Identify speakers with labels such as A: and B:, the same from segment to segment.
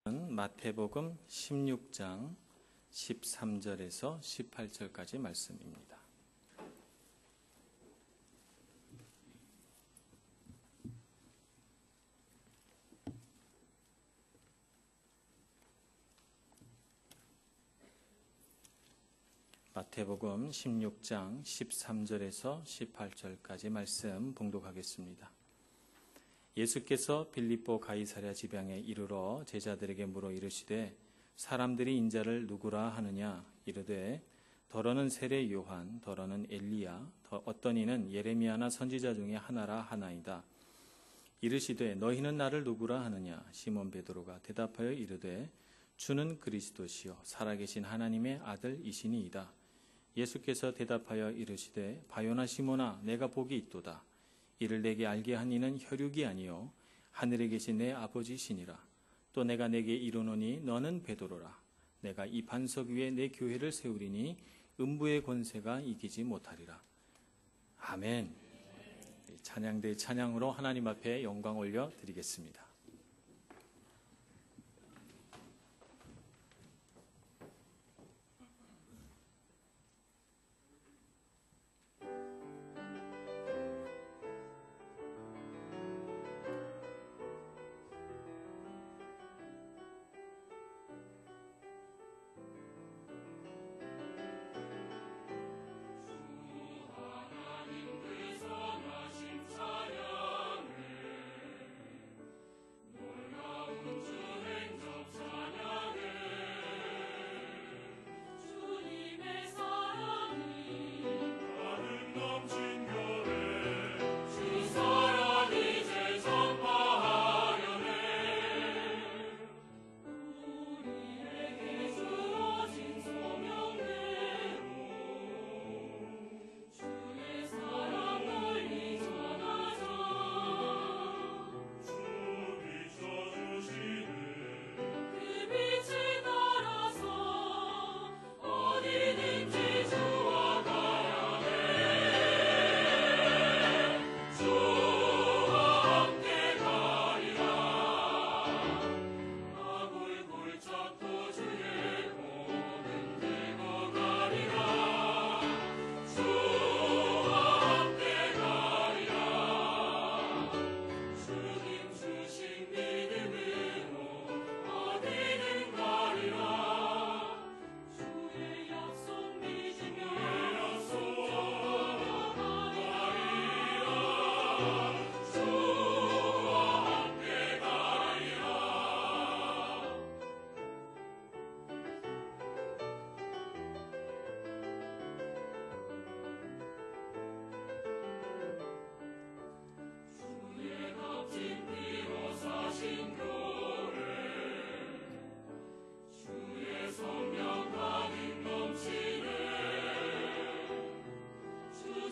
A: 마태복음 16장 13절에서 18절까지 말씀입니다. 마태복음 16장 13절에서 18절까지 말씀 봉독하겠습니다. 예수께서 빌립보 가이사랴 지방에 이르러 제자들에게 물어 이르시되 사람들이 인자를 누구라 하느냐 이르되 더러는 세례 요한 더러는 엘리야 어떤 이는 예레미야나 선지자 중에 하나라 하나이다. 이르시되 너희는 나를 누구라 하느냐 시몬 베드로가 대답하여 이르되 주는 그리스도시요 살아계신 하나님의 아들이시니이다. 예수께서 대답하여 이르시되 바요나 시몬아 내가 복이 있도다. 이를 내게 알게 한 이는 혈육이 아니요 하늘에 계신 내 아버지시니라. 또 내가 내게 이르노니 너는 베드로라. 내가 이 반석 위에 내 교회를 세우리니 음부의 권세가 이기지 못하리라. 아멘. 찬양대의 찬양으로 하나님 앞에 영광 올려 드리겠습니다.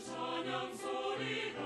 B: 찬양 소리가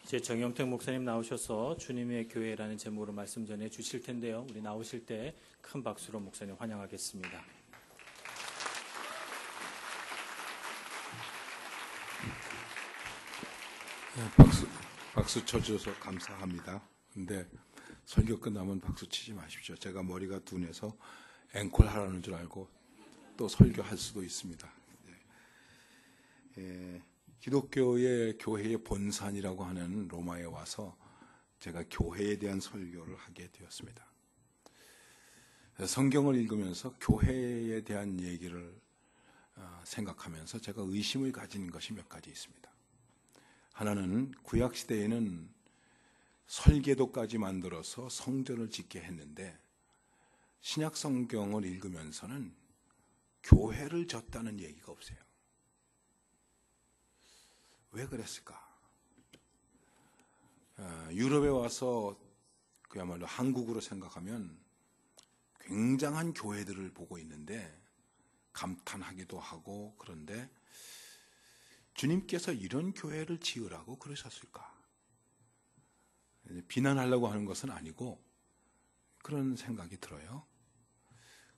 A: 이제 정영택 목사님 나오셔서 주님의 교회라는 제목으로 말씀 전해 주실 텐데요. 우리 나오실 때 큰 박수로 목사님 환영하겠습니다.
B: 박수 쳐주셔서 감사합니다. 근데 설교 끝나면 박수 치지 마십시오. 제가 머리가 둔해서 앵콜 하라는 줄 알고 또 설교할 수도 있습니다. 기독교의 교회의 본산이라고 하는 로마에 와서 제가 교회에 대한 설교를 하게 되었습니다. 성경을 읽으면서 교회에 대한 얘기를 생각하면서 제가 의심을 가진 것이 몇 가지 있습니다. 하나는 구약시대에는 설계도까지 만들어서 성전을 짓게 했는데 신약 성경을 읽으면서는 교회를 졌다는 얘기가 없어요. 왜 그랬을까? 유럽에 와서 그야말로 한국으로 생각하면 굉장한 교회들을 보고 있는데 감탄하기도 하고, 그런데 주님께서 이런 교회를 지으라고 그러셨을까? 비난하려고 하는 것은 아니고 그런 생각이 들어요.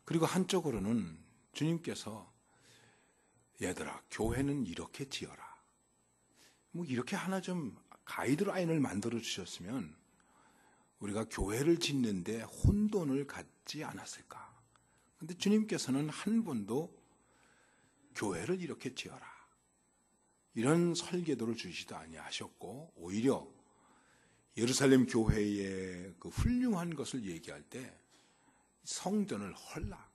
B: 그리고 한쪽으로는 주님께서 얘들아, 교회는 이렇게 지어라. 뭐 이렇게 하나 좀 가이드라인을 만들어 주셨으면 우리가 교회를 짓는데 혼돈을 갖지 않았을까? 그런데 주님께서는 한 번도 교회를 이렇게 지어라, 이런 설계도를 주시도 아니하셨고, 오히려 예루살렘 교회의 그 훌륭한 것을 얘기할 때 성전을 헐라,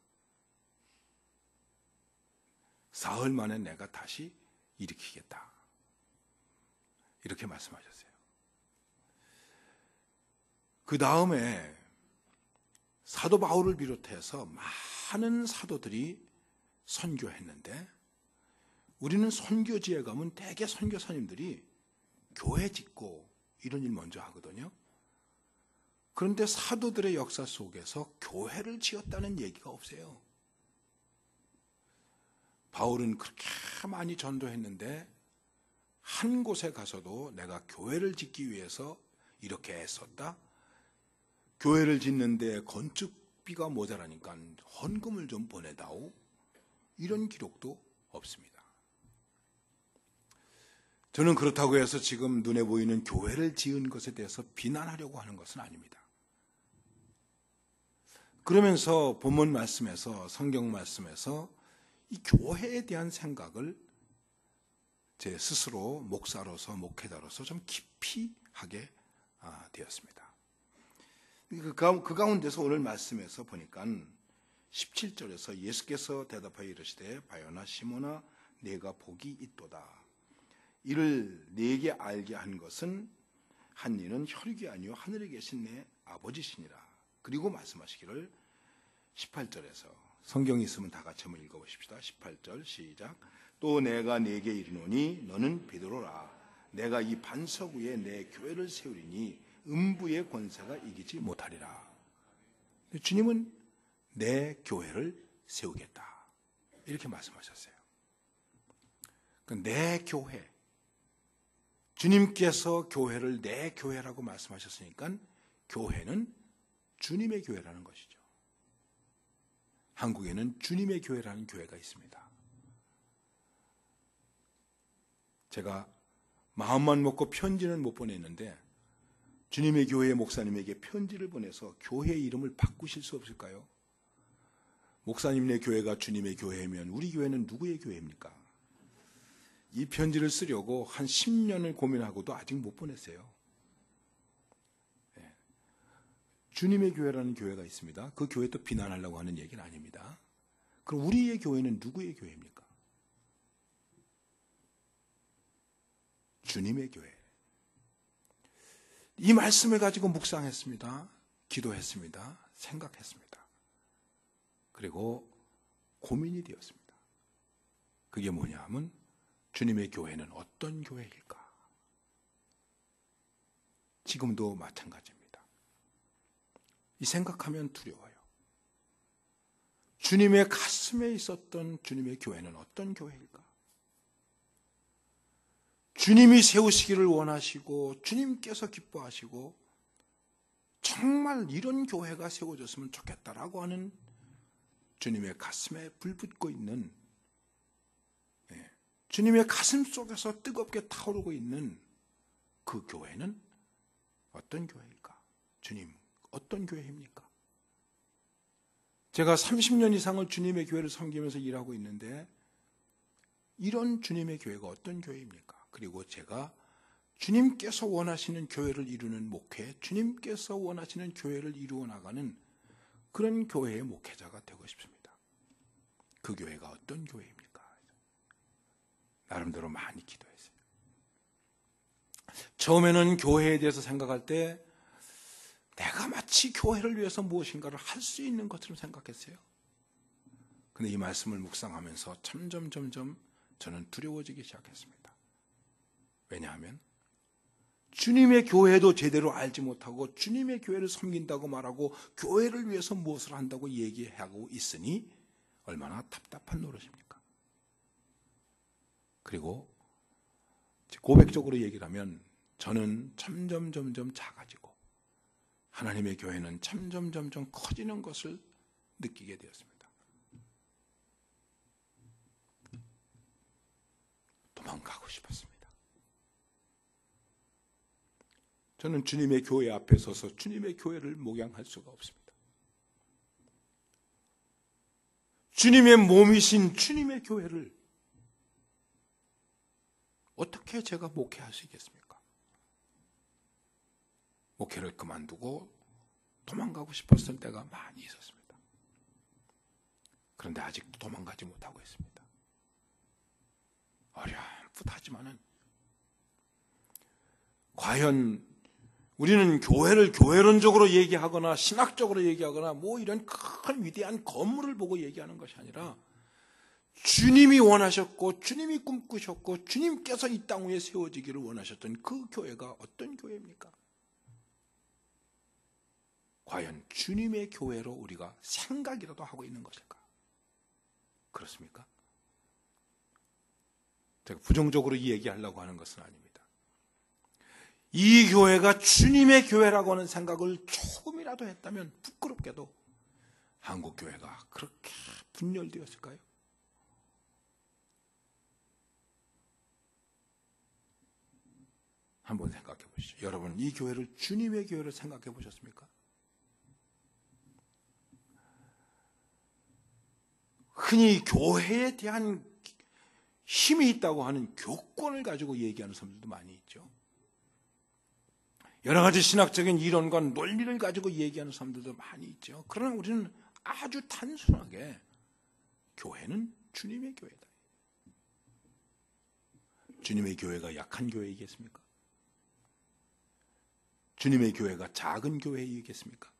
B: 사흘 만에 내가 다시 일으키겠다, 이렇게 말씀하셨어요. 그 다음에 사도 바울을 비롯해서 많은 사도들이 선교했는데, 우리는 선교지에 가면 대개 선교사님들이 교회 짓고 이런 일 먼저 하거든요. 그런데 사도들의 역사 속에서 교회를 지었다는 얘기가 없어요. 바울은 그렇게 많이 전도했는데 한 곳에 가서도 내가 교회를 짓기 위해서 이렇게 애썼다, 교회를 짓는데 건축비가 모자라니까 헌금을 좀 보내다오, 이런 기록도 없습니다. 저는 그렇다고 해서 지금 눈에 보이는 교회를 지은 것에 대해서 비난하려고 하는 것은 아닙니다. 그러면서 본문 말씀에서, 성경 말씀에서 이 교회에 대한 생각을 제 스스로 목사로서, 목회자로서 좀 깊이 하게 되었습니다. 그 가운데서 오늘 말씀에서 보니까 17절에서 예수께서 대답하여 이르시되 바요나 시몬아, 네가 복이 있도다. 이를 네게 알게 한 것은 한 이는 혈육이 아니요 하늘에 계신 내 아버지시니라. 그리고 말씀하시기를 18절에서, 성경이 있으면 다 같이 한번 읽어보십시다. 18절 시작. 또 내가 네게 이르노니 너는 베드로라. 내가 이 반석 위에 내 교회를 세우리니 음부의 권세가 이기지 못하리라. 주님은 내 교회를 세우겠다, 이렇게 말씀하셨어요. 내 교회, 주님께서 교회를 내 교회라고 말씀하셨으니까 교회는 주님의 교회라는 것이죠. 한국에는 주님의 교회라는 교회가 있습니다. 제가 마음만 먹고 편지는 못 보냈는데 주님의 교회 목사님에게 편지를 보내서 교회 이름을 바꾸실 수 없을까요? 목사님네 교회가 주님의 교회면 우리 교회는 누구의 교회입니까? 이 편지를 쓰려고 한 10년을 고민하고도 아직 못 보냈어요. 주님의 교회라는 교회가 있습니다. 그 교회 또 비난하려고 하는 얘기는 아닙니다. 그럼 우리의 교회는 누구의 교회입니까? 주님의 교회. 이 말씀을 가지고 묵상했습니다. 기도했습니다. 생각했습니다. 그리고 고민이 되었습니다. 그게 뭐냐 하면 주님의 교회는 어떤 교회일까? 지금도 마찬가지입니다. 이 생각하면 두려워요. 주님의 가슴에 있었던 주님의 교회는 어떤 교회일까? 주님이 세우시기를 원하시고 주님께서 기뻐하시고 정말 이런 교회가 세워졌으면 좋겠다라고 하는 주님의 가슴에 불붙고 있는, 주님의 가슴 속에서 뜨겁게 타오르고 있는 그 교회는 어떤 교회일까? 주님, 어떤 교회입니까? 제가 30년 이상을 주님의 교회를 섬기면서 일하고 있는데 이런 주님의 교회가 어떤 교회입니까? 그리고 제가 주님께서 원하시는 교회를 이루는 목회, 주님께서 원하시는 교회를 이루어 나가는 그런 교회의 목회자가 되고 싶습니다. 그 교회가 어떤 교회입니까? 나름대로 많이 기도했어요. 처음에는 교회에 대해서 생각할 때 내가 마치 교회를 위해서 무엇인가를 할 수 있는 것처럼 생각했어요. 근데 이 말씀을 묵상하면서 점점 저는 두려워지기 시작했습니다. 왜냐하면 주님의 교회도 제대로 알지 못하고 주님의 교회를 섬긴다고 말하고 교회를 위해서 무엇을 한다고 얘기하고 있으니 얼마나 답답한 노릇입니까? 그리고 고백적으로 얘기를 하면 저는 점점 작아지고 하나님의 교회는 점점 커지는 것을 느끼게 되었습니다. 도망가고 싶었습니다. 저는 주님의 교회 앞에 서서 주님의 교회를 목양할 수가 없습니다. 주님의 몸이신 주님의 교회를 어떻게 제가 목회할 수 있겠습니까? 목회를 그만두고 도망가고 싶었을 때가 많이 있었습니다. 그런데 아직도 도망가지 못하고 있습니다. 어렴풋하지만은 과연 우리는 교회를 교회론적으로 얘기하거나 신학적으로 얘기하거나 뭐 이런 큰 위대한 건물을 보고 얘기하는 것이 아니라 주님이 원하셨고 주님이 꿈꾸셨고 주님께서 이 땅 위에 세워지기를 원하셨던 그 교회가 어떤 교회입니까? 과연 주님의 교회로 우리가 생각이라도 하고 있는 것일까? 그렇습니까? 제가 부정적으로 이 얘기하려고 하는 것은 아닙니다. 이 교회가 주님의 교회라고 하는 생각을 조금이라도 했다면 부끄럽게도 한국 교회가 그렇게 분열되었을까요? 한번 생각해 보시죠. 여러분, 이 교회를 주님의 교회로 생각해 보셨습니까? 흔히 교회에 대한 힘이 있다고 하는 교권을 가지고 얘기하는 사람들도 많이 있죠. 여러 가지 신학적인 이론과 논리를 가지고 얘기하는 사람들도 많이 있죠. 그러나 우리는 아주 단순하게 교회는 주님의 교회다. 주님의 교회가 약한 교회이겠습니까? 주님의 교회가 작은 교회이겠습니까?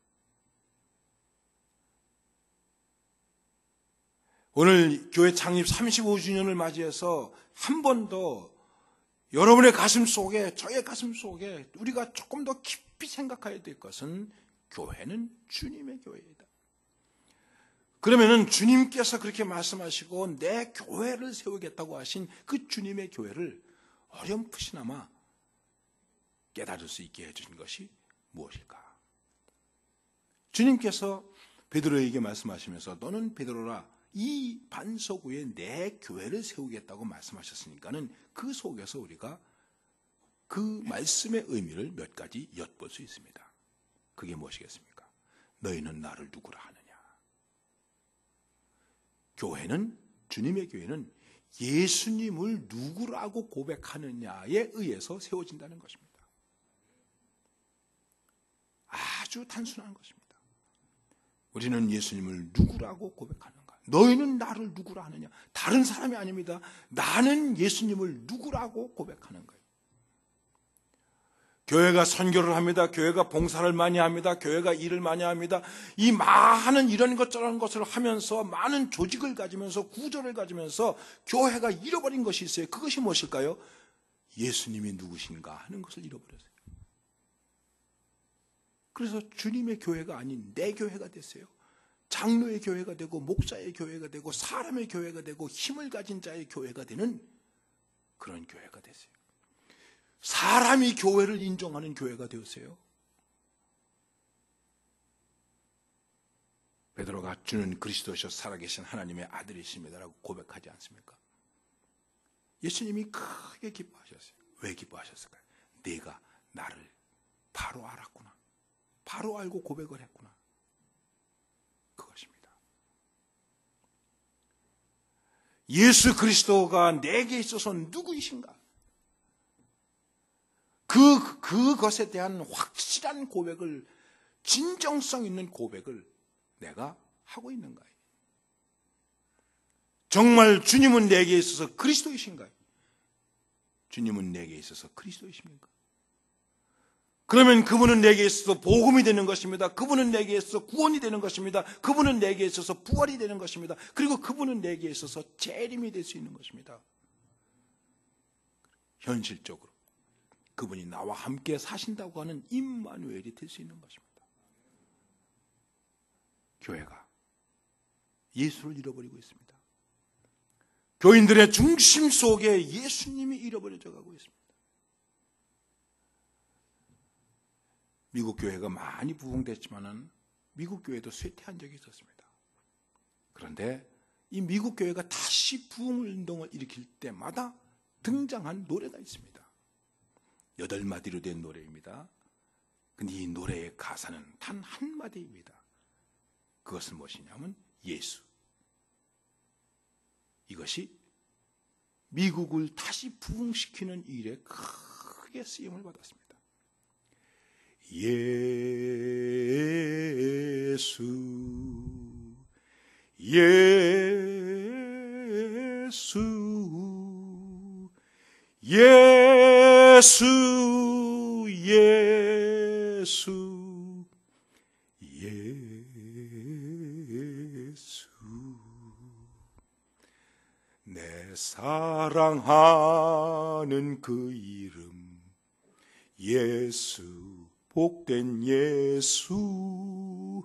B: 오늘 교회 창립 35주년을 맞이해서 한 번 더 여러분의 가슴 속에, 저의 가슴 속에 우리가 조금 더 깊이 생각해야 될 것은 교회는 주님의 교회이다. 그러면은 주님께서 그렇게 말씀하시고 내 교회를 세우겠다고 하신 그 주님의 교회를 어렴풋이나마 깨달을 수 있게 해주신 것이 무엇일까? 주님께서 베드로에게 말씀하시면서 너는 베드로라 이 반석 위에 내 교회를 세우겠다고 말씀하셨으니까는 그 속에서 우리가 그 말씀의 의미를 몇 가지 엿볼 수 있습니다. 그게 무엇이겠습니까? 너희는 나를 누구라 하느냐? 교회는, 주님의 교회는 예수님을 누구라고 고백하느냐에 의해서 세워진다는 것입니다. 아주 단순한 것입니다. 우리는 예수님을 누구라고 고백하는가? 너희는 나를 누구라 하느냐? 다른 사람이 아닙니다. 나는 예수님을 누구라고 고백하는 거예요. 교회가 선교를 합니다. 교회가 봉사를 많이 합니다. 교회가 일을 많이 합니다. 이 많은 이런 것 저런 것을 하면서 많은 조직을 가지면서 구조를 가지면서 교회가 잃어버린 것이 있어요. 그것이 무엇일까요? 예수님이 누구신가 하는 것을 잃어버렸어요. 그래서 주님의 교회가 아닌 내 교회가 됐어요. 장로의 교회가 되고 목사의 교회가 되고 사람의 교회가 되고 힘을 가진 자의 교회가 되는 그런 교회가 됐어요. 사람이 교회를 인정하는 교회가 되었어요. 베드로가 주는 그리스도시요 살아계신 하나님의 아들이십니다라고 고백하지 않습니까? 예수님이 크게 기뻐하셨어요. 왜 기뻐하셨을까요? 네가 나를 바로 알았구나. 바로 알고 고백을 했구나. 그것입니다. 예수 그리스도가 내게 있어서 누구이신가? 그것에 대한 확실한 고백을, 진정성 있는 고백을 내가 하고 있는가요? 정말 주님은 내게 있어서 그리스도이신가요? 주님은 내게 있어서 그리스도이십니까? 그러면 그분은 내게 있어서 복음이 되는 것입니다. 그분은 내게 있어서 구원이 되는 것입니다. 그분은 내게 있어서 부활이 되는 것입니다. 그리고 그분은 내게 있어서 재림이 될 수 있는 것입니다. 현실적으로 그분이 나와 함께 사신다고 하는 임마누엘이 될 수 있는 것입니다. 교회가 예수를 잃어버리고 있습니다. 교인들의 중심 속에 예수님이 잃어버려져 가고 있습니다. 미국 교회가 많이 부흥됐지만은 미국 교회도 쇠퇴한 적이 있었습니다. 그런데 이 미국 교회가 다시 부흥 운동을 일으킬 때마다 등장한 노래가 있습니다. 8마디로 된 노래입니다. 근데 이 노래의 가사는 단 한마디입니다. 그것은 무엇이냐면 예수. 이것이 미국을 다시 부흥시키는 일에 크게 쓰임을 받았습니다. 예수, 예수, 예수, 예수, 예수. 내 사랑하는 그 이름 예수, 복된 예수,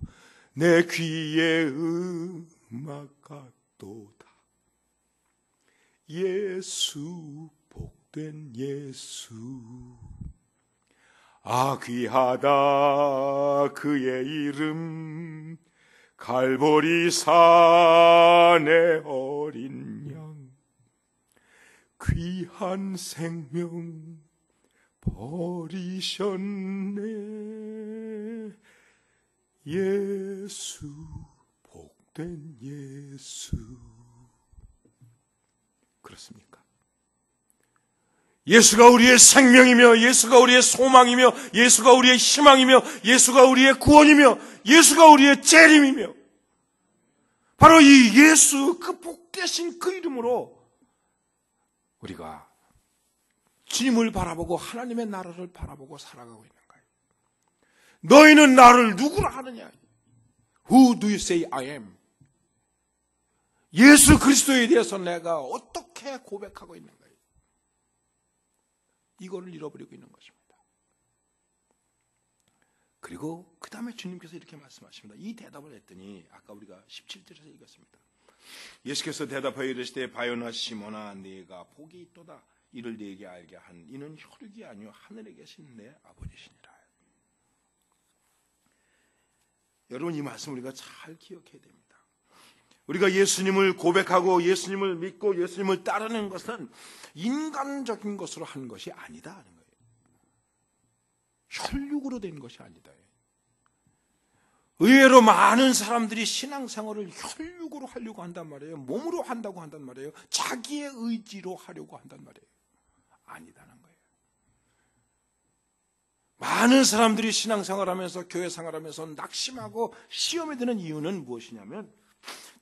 B: 내 귀에 음악 같도다. 예수, 복된 예수, 아 귀하다 그의 이름, 갈보리 산의 어린 양, 귀한 생명 버리셨네. 예수, 복된 예수. 그렇습니까? 예수가 우리의 생명이며, 예수가 우리의 소망이며, 예수가 우리의 희망이며, 예수가 우리의 구원이며, 예수가 우리의 재림이며, 바로 이 예수, 그 복되신 그 이름으로 우리가 주님을 바라보고 하나님의 나라를 바라보고 살아가고 있는 거예요. 너희는 나를 누구라 하느냐? Who do you say I am? 예수 그리스도에 대해서 내가 어떻게 고백하고 있는 거예요? 이거를 잃어버리고 있는 것입니다. 그리고 그 다음에 주님께서 이렇게 말씀하십니다. 이 대답을 했더니 아까 우리가 17절에서 읽었습니다. 예수께서 대답하여 이르시되 바요나 시몬아 네가 복이 있도다. 이를 네게 알게 한 이는 혈육이 아니요 하늘에 계신 내 아버지시니라. 여러분 이 말씀 우리가 잘 기억해야 됩니다. 우리가 예수님을 고백하고 예수님을 믿고 예수님을 따르는 것은 인간적인 것으로 하는 것이 아니다 하는 거예요. 혈육으로 된 것이 아니다. 의외로 많은 사람들이 신앙생활을 혈육으로 하려고 한단 말이에요. 몸으로 한다고 한단 말이에요. 자기의 의지로 하려고 한단 말이에요. 아니다는 거예요. 많은 사람들이 신앙생활하면서 교회생활하면서 낙심하고 시험에 드는 이유는 무엇이냐면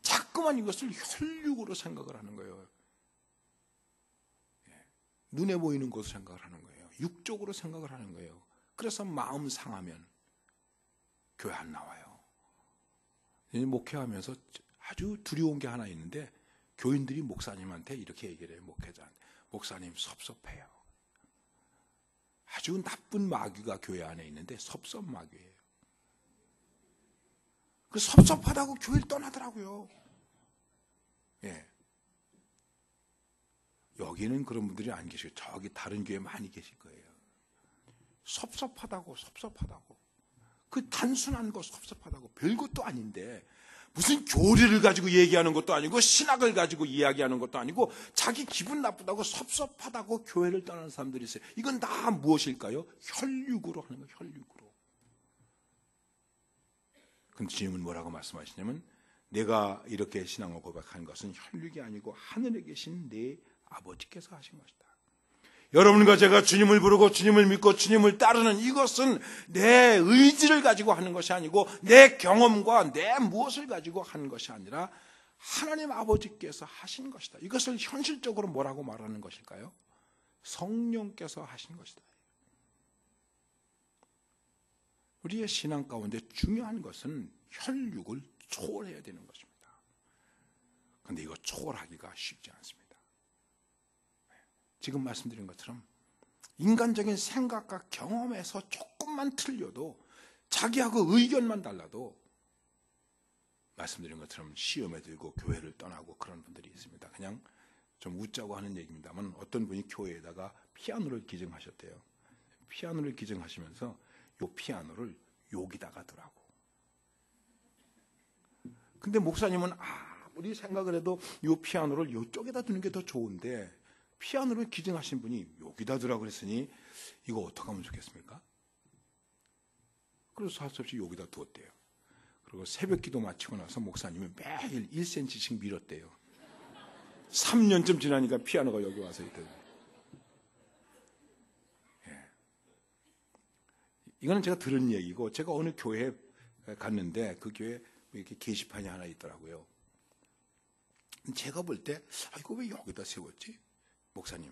B: 자꾸만 이것을 혈육으로 생각을 하는 거예요. 눈에 보이는 것으로 생각을 하는 거예요. 육적으로 생각을 하는 거예요. 그래서 마음 상하면 교회 안 나와요. 목회하면서 아주 두려운 게 하나 있는데 교인들이 목사님한테 이렇게 얘기를 해요. 목회자한테. 목사님 섭섭해요. 아주 나쁜 마귀가 교회 안에 있는데 섭섭 마귀예요. 그 섭섭하다고 교회를 떠나더라고요. 예. 여기는 그런 분들이 안 계시고 저기 다른 교회 많이 계실 거예요. 섭섭하다고. 그 단순한 거 섭섭하다고. 별것도 아닌데 무슨 교리를 가지고 얘기하는 것도 아니고 신학을 가지고 이야기하는 것도 아니고 자기 기분 나쁘다고 섭섭하다고 교회를 떠나는 사람들이 있어요. 이건 다 무엇일까요? 혈육으로 하는 거예요. 혈육으로. 그럼 주님은 뭐라고 말씀하시냐면 내가 이렇게 신앙을 고백한 것은 혈육이 아니고 하늘에 계신 내 아버지께서 하신 것이다. 여러분과 제가 주님을 부르고 주님을 믿고 주님을 따르는 이것은 내 의지를 가지고 하는 것이 아니고 내 경험과 내 무엇을 가지고 하는 것이 아니라 하나님 아버지께서 하신 것이다. 이것을 현실적으로 뭐라고 말하는 것일까요? 성령께서 하신 것이다. 우리의 신앙 가운데 중요한 것은 혈육을 초월해야 되는 것입니다. 그런데 이거 초월하기가 쉽지 않습니다. 지금 말씀드린 것처럼 인간적인 생각과 경험에서 조금만 틀려도 자기하고 의견만 달라도 말씀드린 것처럼 시험에 들고 교회를 떠나고 그런 분들이 있습니다. 그냥 좀 웃자고 하는 얘기입니다만 어떤 분이 교회에다가 피아노를 기증하셨대요. 피아노를 기증하시면서 요 피아노를 여기다가 두라고. 근데 목사님은 아무리 생각을 해도 요 피아노를 요쪽에다 두는 게 더 좋은데 피아노를 기증하신 분이 여기다 두라고 그랬으니 이거 어떻게 하면 좋겠습니까? 그래서 할 수 없이 여기다 두었대요. 그리고 새벽 기도 마치고 나서 목사님이 매일 1cm씩 밀었대요. 3년쯤 지나니까 피아노가 여기 와서 있더라고요. 이거는 제가 들은 얘기고 제가 어느 교회에 갔는데 그 교회에 이렇게 게시판이 하나 있더라고요. 제가 볼 때 이거 왜 여기다 세웠지? 목사님,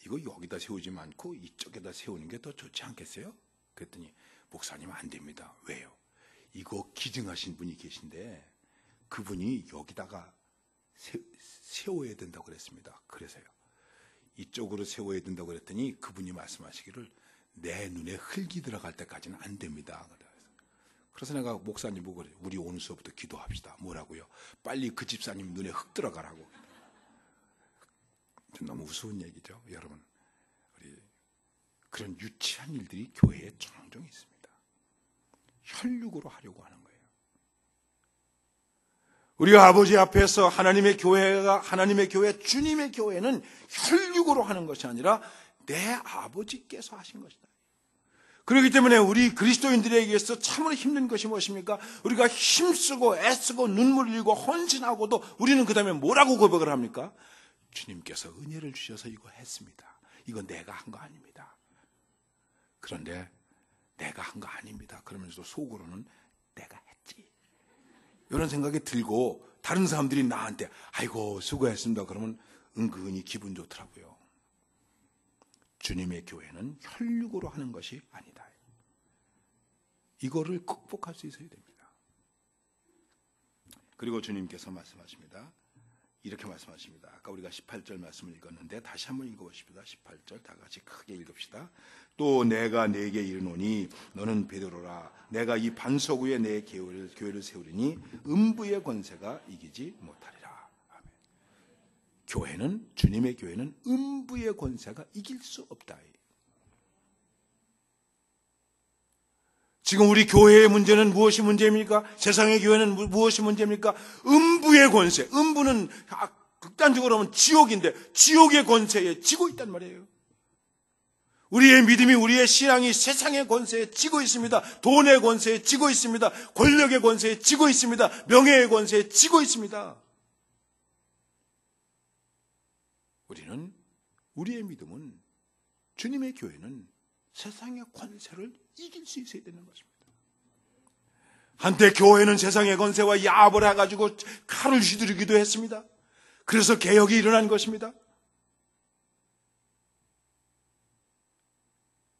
B: 이거 여기다 세우지 않고 이쪽에다 세우는 게 더 좋지 않겠어요? 그랬더니 목사님 안 됩니다. 왜요? 이거 기증하신 분이 계신데 그분이 여기다가 세워야 된다고 그랬습니다. 그래서요. 이쪽으로 세워야 된다고 그랬더니 그분이 말씀하시기를 내 눈에 흙이 들어갈 때까지는 안 됩니다. 그래서 내가 목사님 보고 그래요. 우리 오늘 수업부터 기도합시다. 뭐라고요? 빨리 그 집사님 눈에 흙 들어가라고. 너무 우스운 얘기죠. 여러분, 우리 그런 유치한 일들이 교회에 종종 있습니다. 혈육으로 하려고 하는 거예요. 우리가 아버지 앞에서 하나님의 교회, 주님의 교회는 혈육으로 하는 것이 아니라 내 아버지께서 하신 것이다. 그렇기 때문에 우리 그리스도인들에게서 참으로 힘든 것이 무엇입니까? 우리가 힘쓰고 애쓰고 눈물 흘리고 헌신하고도 우리는 그 다음에 뭐라고 고백을 합니까? 주님께서 은혜를 주셔서 이거 했습니다. 이거 내가 한 거 아닙니다. 그런데 내가 한 거 아닙니다. 그러면서도 속으로는 내가 했지. 이런 생각이 들고 다른 사람들이 나한테 아이고 수고했습니다. 그러면 은근히 기분 좋더라고요. 주님의 교회는 혈육으로 하는 것이 아니다. 이거를 극복할 수 있어야 됩니다. 그리고 주님께서 말씀하십니다. 이렇게 말씀하십니다. 아까 우리가 18절 말씀을 읽었는데 다시 한번 읽어보십시다. 18절 다 같이 크게 읽읍시다. 또 내가 네게 이르노니 너는 베드로라. 내가 이 반석 위에 내 교회를 세우리니 음부의 권세가 이기지 못하리라. 아멘. 교회는 주님의 교회는 음부의 권세가 이길 수 없다. 지금 우리 교회의 문제는 무엇이 문제입니까? 세상의 교회는 무엇이 문제입니까? 음부의 권세. 음부는 극단적으로 하면 지옥인데 지옥의 권세에 지고 있단 말이에요. 우리의 믿음이, 우리의 신앙이 세상의 권세에 지고 있습니다. 돈의 권세에 지고 있습니다. 권력의 권세에 지고 있습니다. 명예의 권세에 지고 있습니다. 우리의 믿음은, 주님의 교회는 세상의 권세를 이길 수 있어야 되는 것입니다. 한때 교회는 세상의 권세와 야합을 해가지고 칼을 휘두르기도 했습니다. 그래서 개혁이 일어난 것입니다.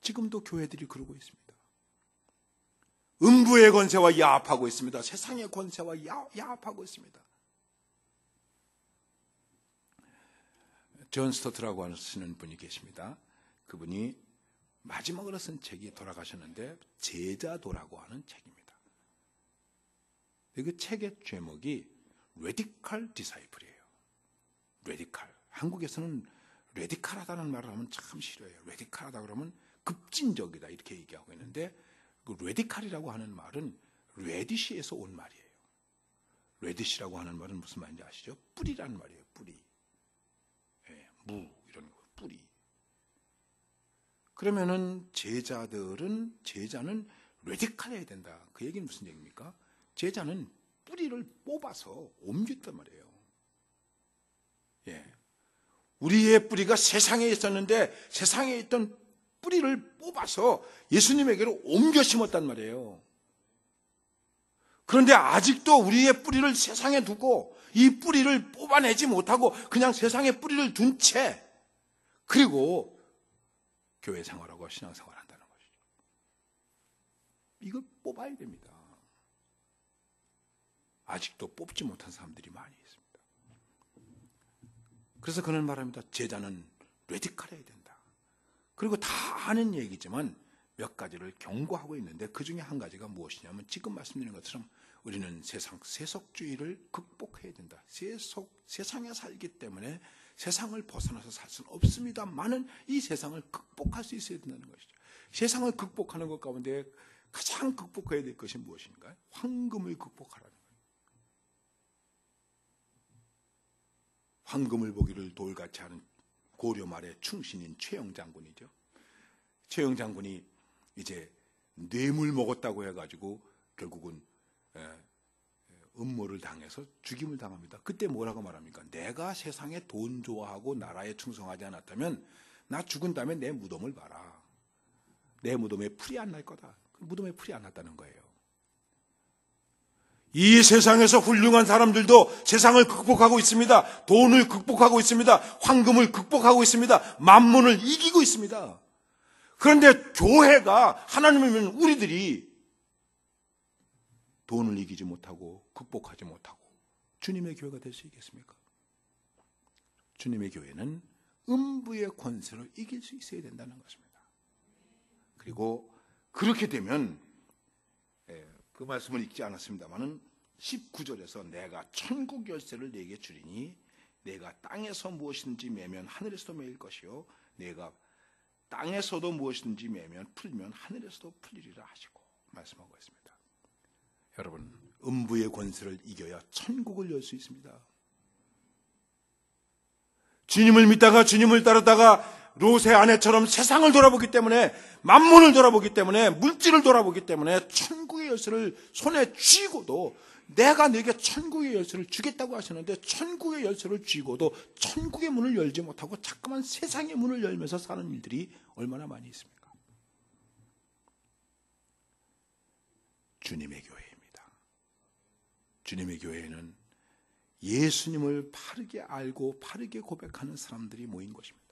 B: 지금도 교회들이 그러고 있습니다. 음부의 권세와 야합하고 있습니다. 세상의 권세와 야합하고 있습니다. 존 스토트라고 하시는 분이 계십니다. 그분이 마지막으로 쓴 책이 돌아가셨는데 제자도라고 하는 책입니다. 그 책의 제목이 레디칼 디사이플이에요. 레디칼. 한국에서는 레디칼하다는 말을 하면 참 싫어해요. 레디칼하다 그러면 급진적이다 이렇게 얘기하고 있는데 그 레디칼이라고 하는 말은 레디시에서 온 말이에요. 레디시라고 하는 말은 무슨 말인지 아시죠? 뿌리라는 말이에요. 뿌리. 예, 무 이런 거 뿌리. 그러면은 제자는 레디칼해야 된다. 그 얘기는 무슨 얘기입니까? 제자는 뿌리를 뽑아서 옮겼단 말이에요. 예. 우리의 뿌리가 세상에 있었는데 세상에 있던 뿌리를 뽑아서 예수님에게로 옮겨 심었단 말이에요. 그런데 아직도 우리의 뿌리를 세상에 두고 이 뿌리를 뽑아내지 못하고 그냥 세상에 뿌리를 둔 채 그리고 교회 생활하고 신앙생활 한다는 것이죠. 이걸 뽑아야 됩니다. 아직도 뽑지 못한 사람들이 많이 있습니다. 그래서 그는 말합니다. 제자는 레디칼해야 된다. 그리고 다 아는 얘기지만 몇 가지를 경고하고 있는데 그 중에 한 가지가 무엇이냐면 지금 말씀드린 것처럼 우리는 세속주의를 극복해야 된다. 세상에 살기 때문에 세상을 벗어나서 살 수는 없습니다만은 이 세상을 극복할 수 있어야 된다는 것이죠. 세상을 극복하는 것 가운데 가장 극복해야 될 것이 무엇인가요? 황금을 극복하라는 거예요. 황금을 보기를 돌같이 하는 고려 말의 충신인 최영 장군이죠. 최영 장군이 이제 뇌물 먹었다고 해가지고 결국은 음모를 당해서 죽임을 당합니다. 그때 뭐라고 말합니까? 내가 세상에 돈 좋아하고 나라에 충성하지 않았다면 나 죽은 다음에 내 무덤을 봐라. 내 무덤에 풀이 안 날 거다. 무덤에 풀이 안 났다는 거예요. 이 세상에서 훌륭한 사람들도 세상을 극복하고 있습니다. 돈을 극복하고 있습니다. 황금을 극복하고 있습니다. 만문을 이기고 있습니다. 그런데 교회가 하나님이면 우리들이 돈을 이기지 못하고 극복하지 못하고 주님의 교회가 될 수 있겠습니까? 주님의 교회는 음부의 권세로 이길 수 있어야 된다는 것입니다. 그리고 그렇게 되면 그 말씀을 읽지 않았습니다마는 19절에서 내가 천국 열쇠를 네게 주리니 내가 땅에서 무엇이든지 매면 하늘에서도 매일 것이요 내가 땅에서도 무엇이든지 매면 풀면 하늘에서도 풀리리라 하시고 말씀하고 있습니다. 여러분, 음부의 권세를 이겨야 천국을 열 수 있습니다. 주님을 믿다가 주님을 따르다가 롯의 아내처럼 세상을 돌아보기 때문에 만문을 돌아보기 때문에 물질을 돌아보기 때문에 천국의 열쇠를 손에 쥐고도 내가 네게 천국의 열쇠를 주겠다고 하셨는데 천국의 열쇠를 쥐고도 천국의 문을 열지 못하고 자꾸만 세상의 문을 열면서 사는 일들이 얼마나 많이 있습니까? 주님의 교회입니다. 주님의 교회에는 예수님을 바르게 알고 바르게 고백하는 사람들이 모인 것입니다.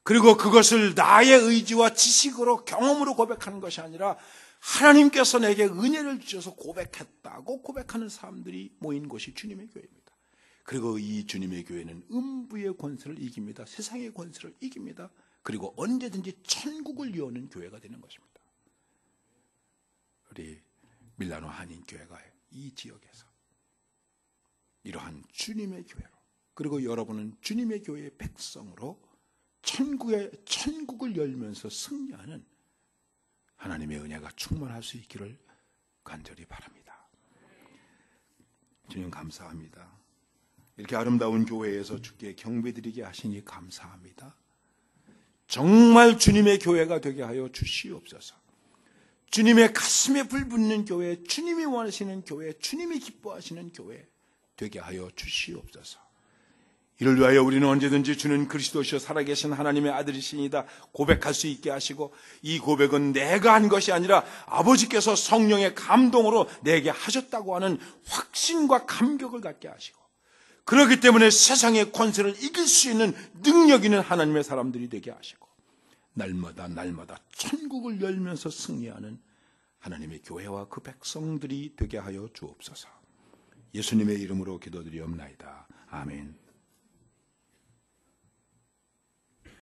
B: 그리고 그것을 나의 의지와 지식으로 경험으로 고백하는 것이 아니라 하나님께서 내게 은혜를 주셔서 고백했다고 고백하는 사람들이 모인 것이 주님의 교회입니다. 그리고 이 주님의 교회는 음부의 권세를 이깁니다. 세상의 권세를 이깁니다. 그리고 언제든지 천국을 여는 교회가 되는 것입니다. 우리 밀라노 한인교회가 이 지역에서 이러한 주님의 교회로 그리고 여러분은 주님의 교회의 백성으로 천국을 열면서 승리하는 하나님의 은혜가 충만할 수 있기를 간절히 바랍니다. 주님 감사합니다. 이렇게 아름다운 교회에서 주께 경배드리게 하시니 감사합니다. 정말 주님의 교회가 되게 하여 주시옵소서. 주님의 가슴에 불붙는 교회, 주님이 원하시는 교회, 주님이 기뻐하시는 교회 되게 하여 주시옵소서. 이를 위하여 우리는 언제든지 주는 그리스도시여 살아계신 하나님의 아들이시니다 고백할 수 있게 하시고 이 고백은 내가 한 것이 아니라 아버지께서 성령의 감동으로 내게 하셨다고 하는 확신과 감격을 갖게 하시고 그렇기 때문에 세상의 권세를 이길 수 있는 능력 있는 하나님의 사람들이 되게 하시고 날마다 천국을 열면서 승리하는 하나님의 교회와 그 백성들이 되게 하여 주옵소서. 예수님의 이름으로 기도드리옵나이다. 아멘.